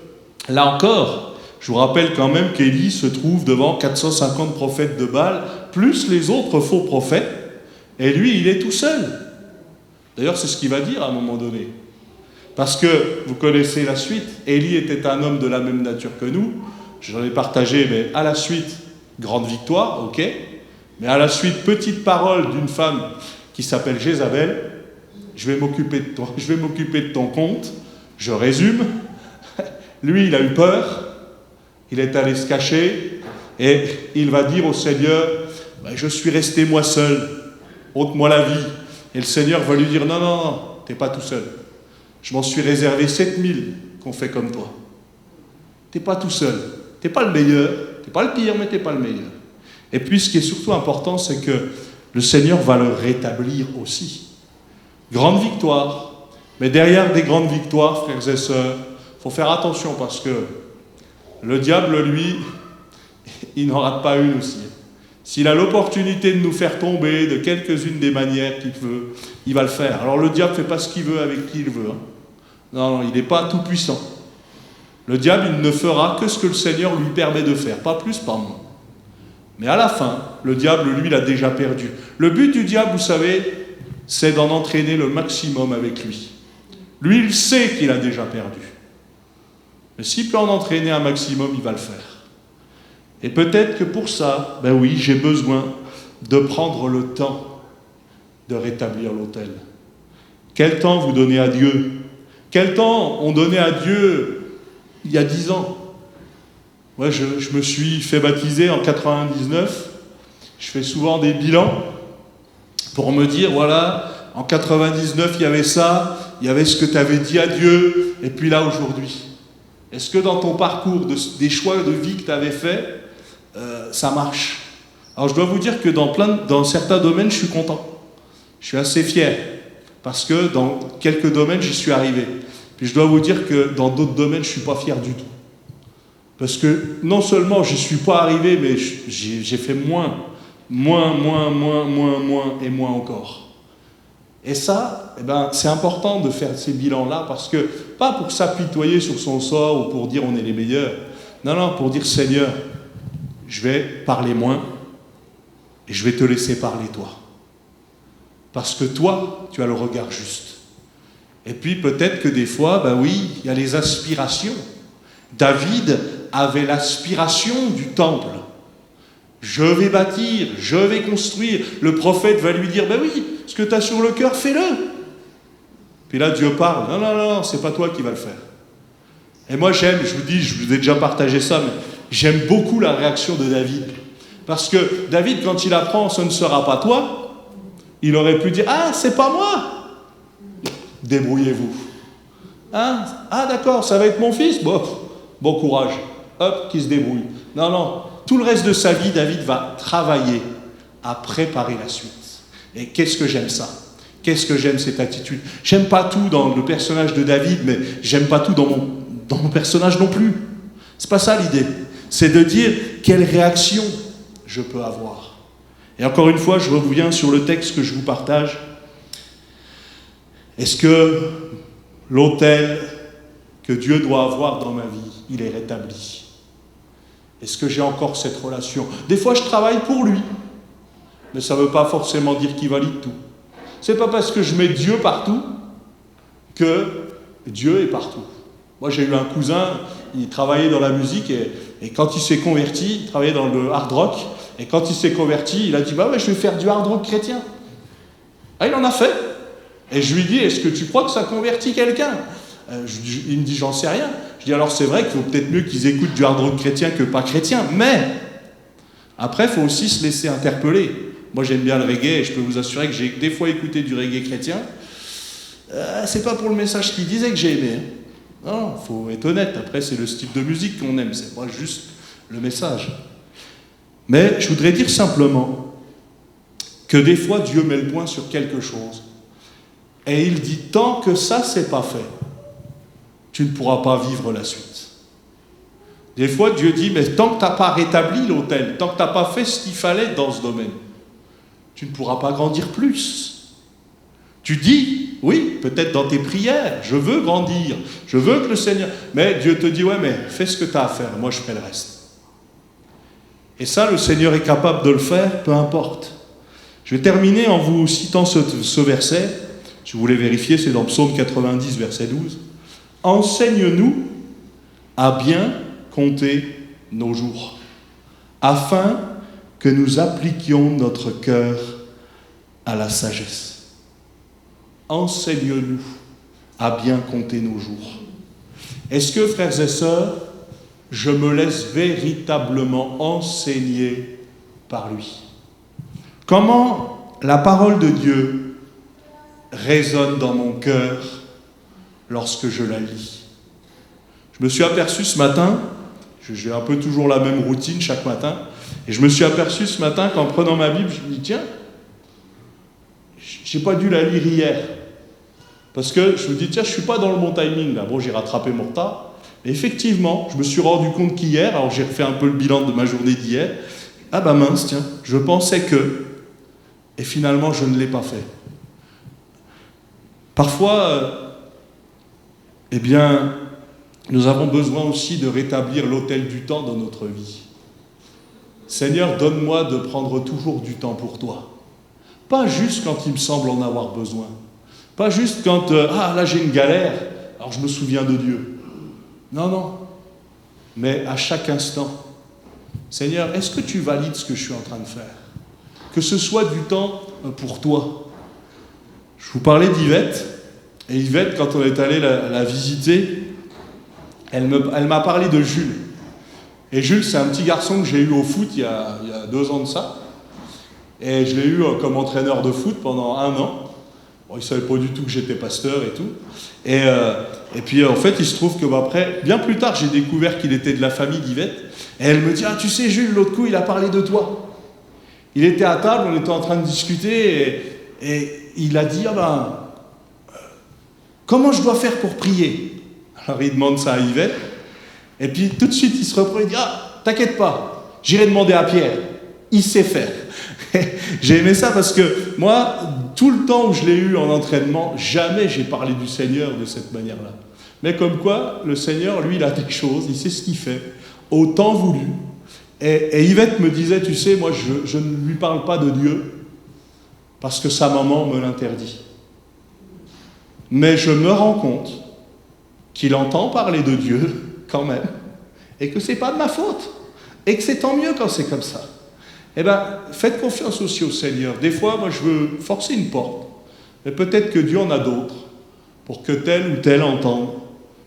là encore, je vous rappelle quand même qu'Élie se trouve devant 450 prophètes de Baal, plus les autres faux prophètes, et lui, il est tout seul. D'ailleurs, c'est ce qu'il va dire à un moment donné. Parce que, vous connaissez la suite, Élie était un homme de la même nature que nous, j'en ai partagé, mais à la suite, grande victoire, ok, mais à la suite, petite parole d'une femme qui s'appelle Jézabel, je vais m'occuper de toi, je vais m'occuper de ton compte, je résume, lui il a eu peur, il est allé se cacher, et il va dire au Seigneur, je suis resté moi seul, ôte-moi la vie, et le Seigneur va lui dire, non, non, non, t'es pas tout seul, je m'en suis réservé 7000 qu'on fait comme toi, t'es pas tout seul, t'es pas le meilleur, t'es pas le pire, mais t'es pas le meilleur. Et puis ce qui est surtout important, c'est que le Seigneur va le rétablir aussi. Grande victoire, mais derrière des grandes victoires, frères et sœurs, il faut faire attention parce que le diable, lui, il n'en rate pas une aussi. S'il a l'opportunité de nous faire tomber de quelques-unes des manières qu'il veut, il va le faire. Alors le diable ne fait pas ce qu'il veut avec qui il veut. Non, non, il n'est pas tout puissant. Le diable, il ne fera que ce que le Seigneur lui permet de faire, pas plus, pas moins. Mais à la fin, le diable, lui, il a déjà perdu. Le but du diable, vous savez, c'est d'en entraîner le maximum avec lui. Lui, il sait qu'il a déjà perdu. Mais s'il peut en entraîner un maximum, il va le faire. Et peut-être que pour ça, ben oui, j'ai besoin de prendre le temps de rétablir l'autel. Quel temps vous donnez à Dieu? Quel temps on donnait à Dieu il y a 10 ans? Moi, je me suis fait baptiser en 99. Je fais souvent des bilans pour me dire, voilà, en 99, il y avait ça, il y avait ce que tu avais dit à Dieu, et puis là, aujourd'hui. Est-ce que dans ton parcours, des choix de vie que tu avais fait, ça marche? Alors, je dois vous dire que dans certains domaines, je suis content. Je suis assez fier, parce que dans quelques domaines, j'y suis arrivé. Puis je dois vous dire que dans d'autres domaines, je ne suis pas fier du tout. Parce que non seulement je ne suis pas arrivé, mais j'ai fait moins et moins encore. Et ça, eh ben, c'est important de faire ces bilans-là, parce que, pas pour s'apitoyer sur son sort ou pour dire on est les meilleurs, non, non, pour dire Seigneur, je vais parler moins et je vais te laisser parler toi. Parce que toi, tu as le regard juste. Et puis peut-être que des fois, ben oui, il y a les aspirations. David avait l'aspiration du temple. Je vais bâtir, je vais construire. Le prophète va lui dire, ben oui, ce que tu as sur le cœur, fais-le. Puis là, Dieu parle, non, non, non, c'est pas toi qui vas le faire. Et moi, j'aime, je vous ai déjà partagé ça, mais j'aime beaucoup la réaction de David. Parce que David, quand il apprend, ce ne sera pas toi, il aurait pu dire, ah, c'est pas moi. Débrouillez-vous. Hein? Ah, d'accord, ça va être mon fils. Bon courage. Hop, qui se débrouille. Non, non. Tout le reste de sa vie, David va travailler à préparer la suite. Et qu'est-ce que j'aime ça? Qu'est-ce que j'aime cette attitude? J'aime pas tout dans le personnage de David, mais j'aime pas tout dans mon personnage non plus. C'est pas ça l'idée. C'est de dire quelle réaction je peux avoir. Et encore une fois, je reviens sur le texte que je vous partage. Est-ce que l'autel que Dieu doit avoir dans ma vie, il est rétabli? Est-ce que j'ai encore cette relation? Des fois, je travaille pour lui, mais ça ne veut pas forcément dire qu'il valide tout. C'est pas parce que je mets Dieu partout que Dieu est partout. Moi, j'ai eu un cousin, il travaillait dans la musique et quand il s'est converti, il travaillait dans le hard rock, et quand il s'est converti, il a dit, bah ouais, je vais faire du hard rock chrétien. Ah, il en a fait. Et je lui dis, est-ce que tu crois que ça convertit quelqu'un? Il me dit, j'en sais rien. Je dis, alors c'est vrai qu'il faut peut-être mieux qu'ils écoutent du hard rock chrétien que pas chrétien, mais après, il faut aussi se laisser interpeller. Moi, j'aime bien le reggae, et je peux vous assurer que j'ai des fois écouté du reggae chrétien. C'est pas pour le message qu'il disait que j'ai aimé. Non, il faut être honnête. Après, c'est le style de musique qu'on aime, c'est pas juste le message. Mais je voudrais dire simplement que des fois, Dieu met le point sur quelque chose. Et il dit, tant que ça, c'est pas fait, tu ne pourras pas vivre la suite. Des fois, Dieu dit, mais tant que tu n'as pas rétabli l'autel, tant que tu n'as pas fait ce qu'il fallait dans ce domaine, tu ne pourras pas grandir plus. Tu dis, oui, peut-être dans tes prières, je veux grandir, je veux que le Seigneur... Mais Dieu te dit, ouais, mais fais ce que tu as à faire, moi je ferai le reste. Et ça, le Seigneur est capable de le faire, peu importe. Je vais terminer en vous citant ce verset. Si vous voulez vérifier, c'est dans Psaume 90, verset 12. « Enseigne-nous à bien compter nos jours, afin que nous appliquions notre cœur à la sagesse. » Enseigne-nous à bien compter nos jours. Est-ce que, frères et sœurs, je me laisse véritablement enseigner par lui? Comment la parole de Dieu résonne dans mon cœur lorsque je la lis? Je me suis aperçu ce matin, j'ai un peu toujours la même routine chaque matin, et je me suis aperçu ce matin qu'en prenant ma Bible, je me dis, tiens, j'ai pas dû la lire hier. Parce que je me dis, tiens, je suis pas dans le bon timing là. Bon, j'ai rattrapé mon retard. Mais effectivement, je me suis rendu compte qu'hier, alors j'ai refait un peu le bilan de ma journée d'hier, ah bah mince, tiens, je pensais que, et finalement je ne l'ai pas fait. Parfois, eh bien, nous avons besoin aussi de rétablir l'autel du temps dans notre vie. Seigneur, donne-moi de prendre toujours du temps pour toi. Pas juste quand il me semble en avoir besoin. Pas juste quand, là j'ai une galère, alors je me souviens de Dieu. Non, non. Mais à chaque instant. Seigneur, est-ce que tu valides ce que je suis en train de faire? Que ce soit du temps pour toi. Je vous parlais d'Yvette. Et Yvette, quand on est allé la visiter, elle m'a parlé de Jules. Et Jules, c'est un petit garçon que j'ai eu au foot il y a 2 ans de ça. Et je l'ai eu comme entraîneur de foot pendant 1 an. Bon, il ne savait pas du tout que j'étais pasteur et tout. Et puis en fait, il se trouve que après, bien plus tard, j'ai découvert qu'il était de la famille d'Yvette. Et elle me dit, ah tu sais Jules, l'autre coup, il a parlé de toi. Il était à table, on était en train de discuter, et il a dit, comment je dois faire pour prier? Alors il demande ça à Yvette. Et puis tout de suite, il se reprend et dit, t'inquiète pas, j'irai demander à Pierre. Il sait faire. J'ai aimé ça parce que moi, tout le temps où je l'ai eu en entraînement, jamais j'ai parlé du Seigneur de cette manière-là. Mais comme quoi, le Seigneur, lui, il a quelque chose, il sait ce qu'il fait, au temps voulu. Et Yvette me disait, tu sais, moi, je ne lui parle pas de Dieu parce que sa maman me l'interdit. Mais je me rends compte qu'il entend parler de Dieu quand même, et que c'est pas de ma faute, et que c'est tant mieux quand c'est comme ça. Eh bien, faites confiance aussi au Seigneur. Des fois, moi, je veux forcer une porte. Mais peut-être que Dieu en a d'autres pour que tel ou tel entende.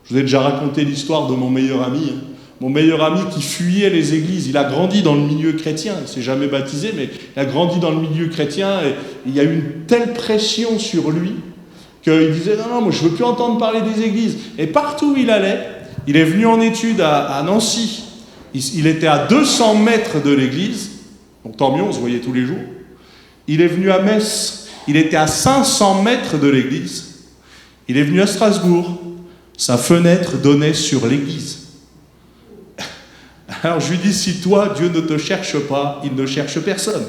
Je vous ai déjà raconté l'histoire de mon meilleur ami. Mon meilleur ami qui fuyait les églises. Il a grandi dans le milieu chrétien. Il ne s'est jamais baptisé, mais il a grandi dans le milieu chrétien. Et il y a eu une telle pression sur lui qu'il disait, non, moi, je ne veux plus entendre parler des églises. Et partout où il allait, il est venu en études à Nancy. Il était à 200 mètres de l'église. Donc tant mieux, on se voyait tous les jours. Il est venu à Metz, il était à 500 mètres de l'église. Il est venu à Strasbourg, sa fenêtre donnait sur l'église. Alors je lui dis, si toi, Dieu ne te cherche pas, il ne cherche personne.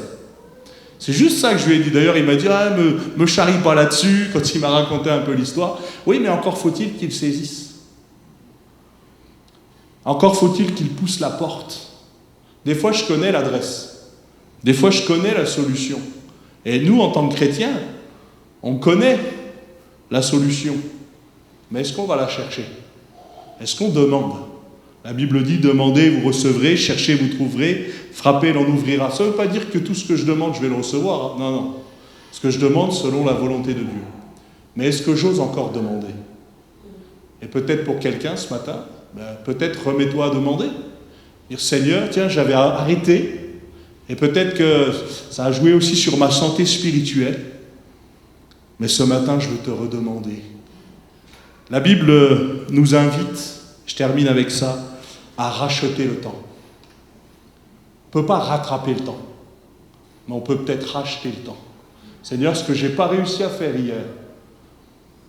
C'est juste ça que je lui ai dit. D'ailleurs, il m'a dit, me charrie pas là-dessus, quand il m'a raconté un peu l'histoire. Oui, mais encore faut-il qu'il saisisse. Encore faut-il qu'il pousse la porte. Des fois, je connais l'adresse. Des fois, je connais la solution. Et nous, en tant que chrétiens, on connaît la solution. Mais est-ce qu'on va la chercher? Est-ce qu'on demande? La Bible dit, demandez, vous recevrez, cherchez, vous trouverez, frappez, l'on ouvrira. Ça ne veut pas dire que tout ce que je demande, je vais le recevoir. Hein. Non, non. Ce que je demande selon la volonté de Dieu. Mais est-ce que j'ose encore demander? Et peut-être pour quelqu'un ce matin, peut-être remets-toi à demander. Dire, Seigneur, tiens, j'avais arrêté. Et peut-être que ça a joué aussi sur ma santé spirituelle. Mais ce matin, je veux te redemander. La Bible nous invite, je termine avec ça, à racheter le temps. On ne peut pas rattraper le temps, mais on peut peut-être racheter le temps. Seigneur, ce que je n'ai pas réussi à faire hier,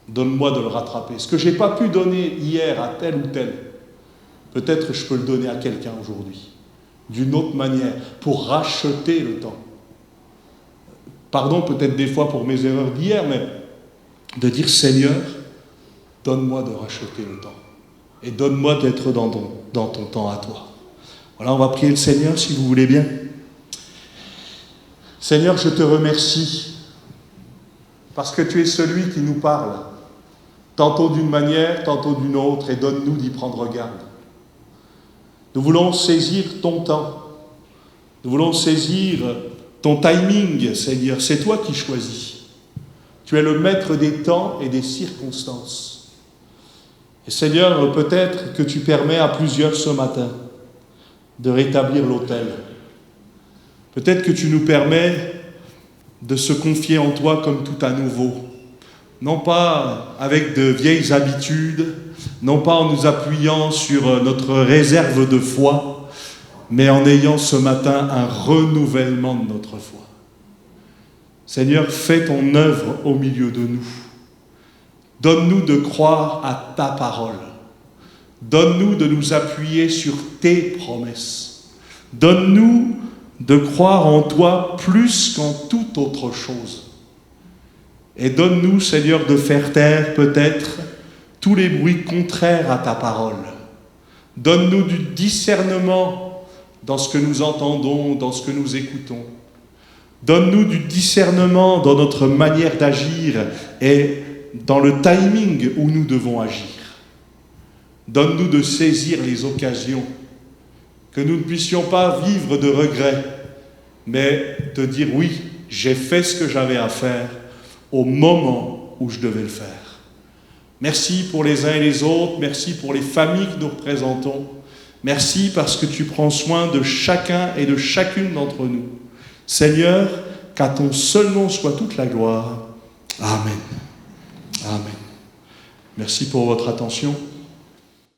donne-moi de le rattraper. Ce que je n'ai pas pu donner hier à tel ou tel, peut-être je peux le donner à quelqu'un aujourd'hui. D'une autre manière, pour racheter le temps. Pardon peut-être des fois pour mes erreurs d'hier, mais de dire Seigneur, donne-moi de racheter le temps. Et donne-moi d'être dans ton temps à toi. Voilà, on va prier le Seigneur si vous voulez bien. Seigneur, je te remercie parce que tu es celui qui nous parle, tantôt d'une manière, tantôt d'une autre, et donne-nous d'y prendre garde. Nous voulons saisir ton temps, nous voulons saisir ton timing, Seigneur, c'est toi qui choisis. Tu es le maître des temps et des circonstances. Et Seigneur, peut-être que tu permets à plusieurs ce matin de rétablir l'autel. Peut-être que tu nous permets de se confier en toi comme tout à nouveau. Non pas avec de vieilles habitudes, non pas en nous appuyant sur notre réserve de foi, mais en ayant ce matin un renouvellement de notre foi. Seigneur, fais ton œuvre au milieu de nous. Donne-nous de croire à ta parole. Donne-nous de nous appuyer sur tes promesses. Donne-nous de croire en toi plus qu'en toute autre chose. Et donne-nous, Seigneur, de faire taire peut-être tous les bruits contraires à ta parole. Donne-nous du discernement dans ce que nous entendons, dans ce que nous écoutons. Donne-nous du discernement dans notre manière d'agir et dans le timing où nous devons agir. Donne-nous de saisir les occasions, que nous ne puissions pas vivre de regrets, mais te dire oui, j'ai fait ce que j'avais à faire au moment où je devais le faire. Merci pour les uns et les autres, merci pour les familles que nous représentons, merci parce que tu prends soin de chacun et de chacune d'entre nous. Seigneur, qu'à ton seul nom soit toute la gloire. Amen. Amen. Merci pour votre attention.